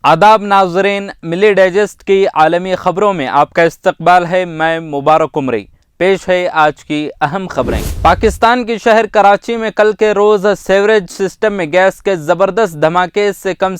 आदाब नाजरीन, मिली डाइजेस्ट की आलमी खबरों में आपका इस्तकबाल है। मैं मुबारक उमरी। पेश है आज की अहम खबरें। पाकिस्तान के शहर कराची में कल के रोज़ सीवरेज सिस्टम में गैस के ज़बरदस्त धमाके से कम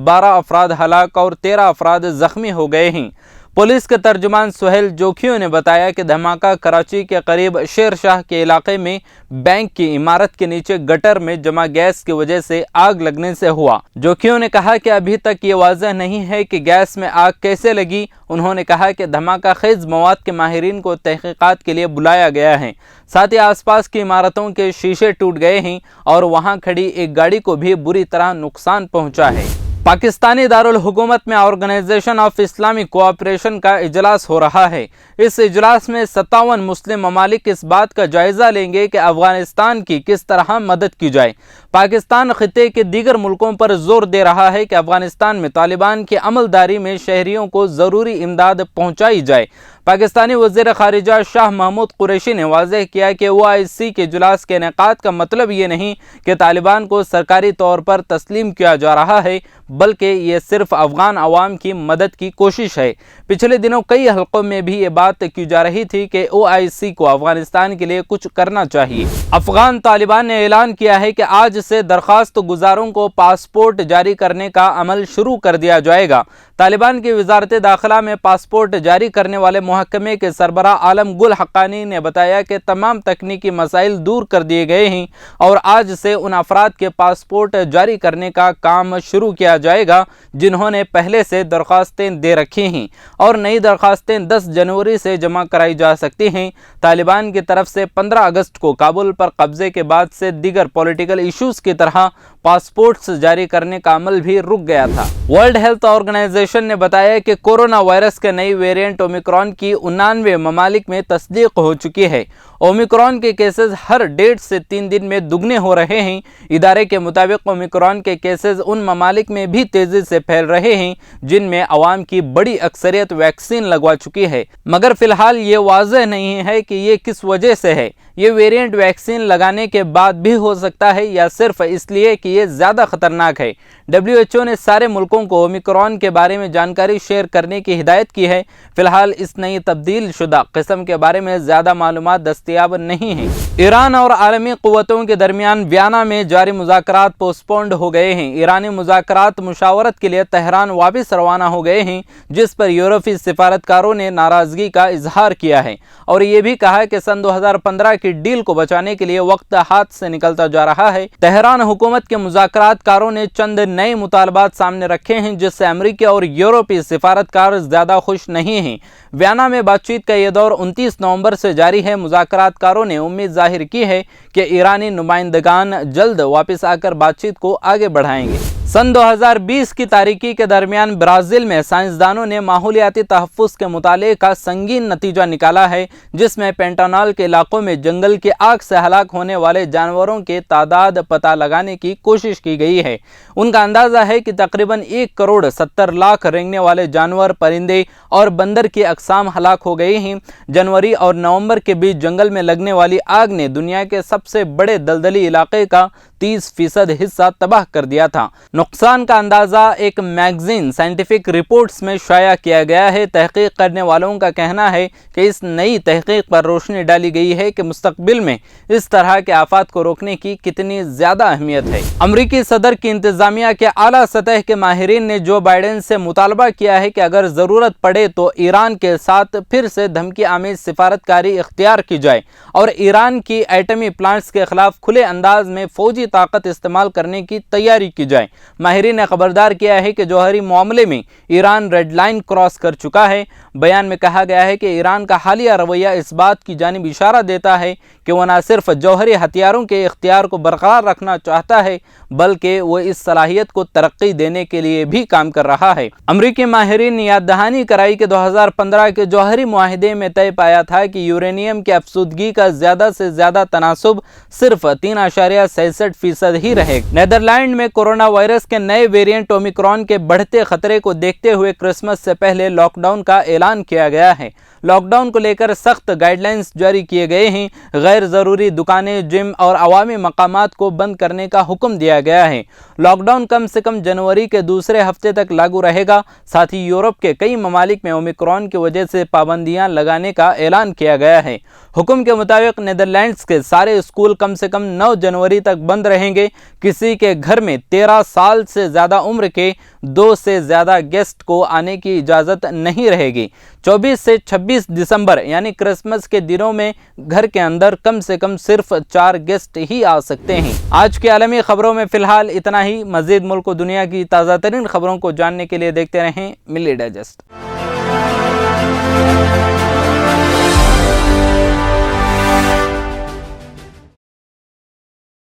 12 अफराद हलाक और 13 अफराद ज़ख्मी हो गए हैं। पुलिस के तर्जुमान सुहेल जोखियों ने बताया कि धमाका कराची के करीब शेर शाह के इलाके में बैंक की इमारत के नीचे गटर में जमा गैस की वजह से आग लगने से हुआ। जोखियों ने कहा कि अभी तक ये वाज़ह नहीं है कि गैस में आग कैसे लगी। उन्होंने कहा कि धमाका खेज मवाद के माहिरीन को तहकीकात के लिए बुलाया गया है। साथ ही आसपास की इमारतों के शीशे टूट गए हैं और वहां खड़ी एक गाड़ी को भी बुरी तरह नुकसान पहुंचा है। पाकिस्तानी दारुल हुकूमत में ऑर्गेनाइजेशन ऑफ इस्लामिक कोऑपरेशन का इजलास हो रहा है। इस इजलास में 57 मुस्लिम ममालिक इस बात का जायज़ा लेंगे कि अफगानिस्तान की किस तरह मदद की जाए। पाकिस्तान खित्ते के दीगर मुल्कों पर जोर दे रहा है कि अफगानिस्तान में तालिबान की अमलदारी में शहरियों को ज़रूरी इमदाद पहुँचाई जाए। पाकिस्तानी वज़ीर ख़ारिजा शाह महमूद कुरैशी ने वाज़ेह किया कि OIC के इजलास के इनेकाद का मतलब ये नहीं कि तालिबान को सरकारी तौर पर तस्लीम किया जा रहा है, बल्कि ये सिर्फ अफ़गान अवाम की मदद की कोशिश है। पिछले दिनों कई हलकों में भी ये बात की जा रही थी कि OIC को अफ़गानिस्तान के लिए कुछ करना चाहिए। अफ़गान तालिबान ने ऐलान किया है कि आज से दरख्वास्त गुजारों को पासपोर्ट जारी करने का अमल शुरू कर दिया जाएगा। तालिबान की वजारत दाखिला में पासपोर्ट जारी करने वाले महकमे के सरबरा आलम गुल हक्कानी ने बताया कि तमाम तकनीकी मसाइल दूर कर दिए गए हैं और आज से उन अफराद के पासपोर्ट जारी करने का काम शुरू किया जाएगा जिन्होंने पहले से दरख्वास्तें दे रखी हैं और नई दरख्वास्तें 10 जनवरी से जमा कराई जा सकती हैं। तालिबान की तरफ से 15 अगस्त को काबुल पर कब्जे के बाद से दीगर पॉलिटिकल इशूज़ की तरह पासपोर्ट्स जारी करने का अमल भी रुक गया था। वर्ल्ड हेल्थ ऑर्गेनाइजेशन ने बताया कि कोरोना वायरस के नई वेरिएंट ओमिक्रॉन की 89 ममालिक में तस्दीक हो चुकी है। ओमिक्रॉन के केसेस हर 1.5 से 3 दिन में दुगने हो रहे हैं। इदारे के मुताबिक ओमिक्रॉन के केसेस उन ममालिक में भी तेज़ी से फैल रहे हैं जिनमें अवाम की बड़ी अक्सरियत वैक्सीन लगवा चुकी है, मगर फिलहाल ये वाज़ह नहीं है कि ये किस वजह से है। ये वेरिएंट वैक्सीन लगाने के बाद भी हो सकता है या सिर्फ इसलिए कि ये ज़्यादा ख़तरनाक है। WHO ने सारे मुल्कों को ओमिक्रॉन के बारे में जानकारी शेयर करने की हिदायत की है। फिलहाल इस नई तब्दील शुदा किस्म के बारे में ज़्यादा मालूमात दस्तयाब नहीं हैं। ईरान और आलमी क़ुव्वतों के दरमियान वियना में जारी मुज़ाकरात पोस्टपोन्ड हो गए हैं। ईरानी मुज़ाकरात मुशावरत के लिए तेहरान वापस रवाना हो गए हैं, जिस पर यूरोपीय सिफारतकारों ने नाराज़गी का इजहार किया है और ये भी कहा कि सन 2015 की डील को बचाने के लिए वक्त हाथ से निकलता जा रहा है। तेहरान हुकूमत के मुज़ाकरातकारों ने चंद नए मुतालबात सामने रखे हैं जिससे अमरीकी और यूरोपीय सिफारतकार ज़्यादा खुश नहीं हैं। वियना में बातचीत का यह दौर 29 नवंबर से जारी है। मुज़ाकरातकारों ने उम्मीद जाहिर की है कि ईरानी नुमाइंदगान जल्द वापस आकर बातचीत को आगे बढ़ाएंगे। सन 2020 की तारीकी के दरमियान ब्राज़ील में साइंसदानों ने माहौलियाती तहफ़्फ़ुज़ के मुताले का संगीन नतीजा निकाला है, जिसमें पेंटानॉल के इलाकों में जंगल की आग से हलाक होने वाले जानवरों के तादाद पता लगाने की कोशिश की गई है। उनका अंदाज़ा है कि तकरीबन 1 करोड़ 70 लाख रेंगने वाले जानवर, परिंदे और बंदर की अक़साम हलाक हो गई हैं। जनवरी और नवंबर के बीच जंगल में लगने वाली आग ने दुनिया के सबसे बड़े दलदली इलाके का 30% हिस्सा तबाह कर दिया था। नुकसान का अंदाज़ा एक मैगज़ीन साइंटिफिक रिपोर्ट्स में शाया किया गया है। तहकीक करने वालों का कहना है कि इस नई तहकीक पर रोशनी डाली गई है कि मुस्तकबिल में इस तरह के आफात को रोकने की कितनी ज़्यादा अहमियत है। अमरीकी सदर की इंतज़ामिया के आला सतह के माहिरीन ने जो बाइडेन से मुतालबा किया है कि अगर ज़रूरत पड़े तो ईरान के साथ फिर से धमकी आमेज सिफारतकारी इख्तियार की जाए और ईरान की एटमी प्लांट्स के खिलाफ खुले अंदाज में फौजी ताकत इस्तेमाल करने की तैयारी की जाए। माहिरीन ने खबरदार किया है कि जौहरी मामले में ईरान रेड लाइन क्रॉस कर चुका है। बयान में कहा गया है कि ईरान का हालिया रवैया इस बात की जानिब इशारा देता है कि वह न सिर्फ जौहरी हथियारों के इख्तियार को बरकरार रखना चाहता है, बल्कि वह इस सलाहियत को तरक्की देने के लिए भी काम कर रहा है। अमरीकी माहिरीन ने याद दहानी कराई कि 2015 के जौहरी मुआहिदे में तय पाया था कि यूरेनियम की अफसुदगी का ज़्यादा से ज़्यादा तनासुब सिर्फ 3.63% ही रहे। नेदरलैंड में कोरोना वायरस के नए वेरिएंट ओमिक्रॉन के बढ़ते खतरे को देखते हुए क्रिसमस से पहले लॉकडाउन का ऐलान किया गया है। لاک ڈاؤن کو لے کر سخت گائیڈ لائنز جاری کیے گئے ہیں۔ غیر ضروری دکانیں، جم اور عوامی مقامات کو بند کرنے کا حکم دیا گیا ہے۔ لاک ڈاؤن کم سے کم جنوری کے دوسرے ہفتے تک لاگو رہے گا۔ ساتھ ہی یورپ کے کئی ممالک میں اومیکرون کی وجہ سے پابندیاں لگانے کا اعلان کیا گیا ہے۔ حکم کے مطابق نیدرلینڈز کے سارے اسکول کم سے کم 9 جنوری تک بند رہیں گے۔ کسی کے گھر میں 13 سال سے زیادہ عمر کے 2 سے زیادہ گیسٹ کو آنے کی اجازت نہیں رہے گی۔ 24 سے 26 دسمبر یعنی کرسمس کے دنوں میں گھر کے اندر کم سے کم صرف 4 گیسٹ ہی آ سکتے ہیں۔ آج کی عالمی خبروں میں فی الحال اتنا ہی۔ مزید ملک و دنیا کی تازہ ترین خبروں کو جاننے کے لیے دیکھتے رہیں ملی ڈائجسٹ۔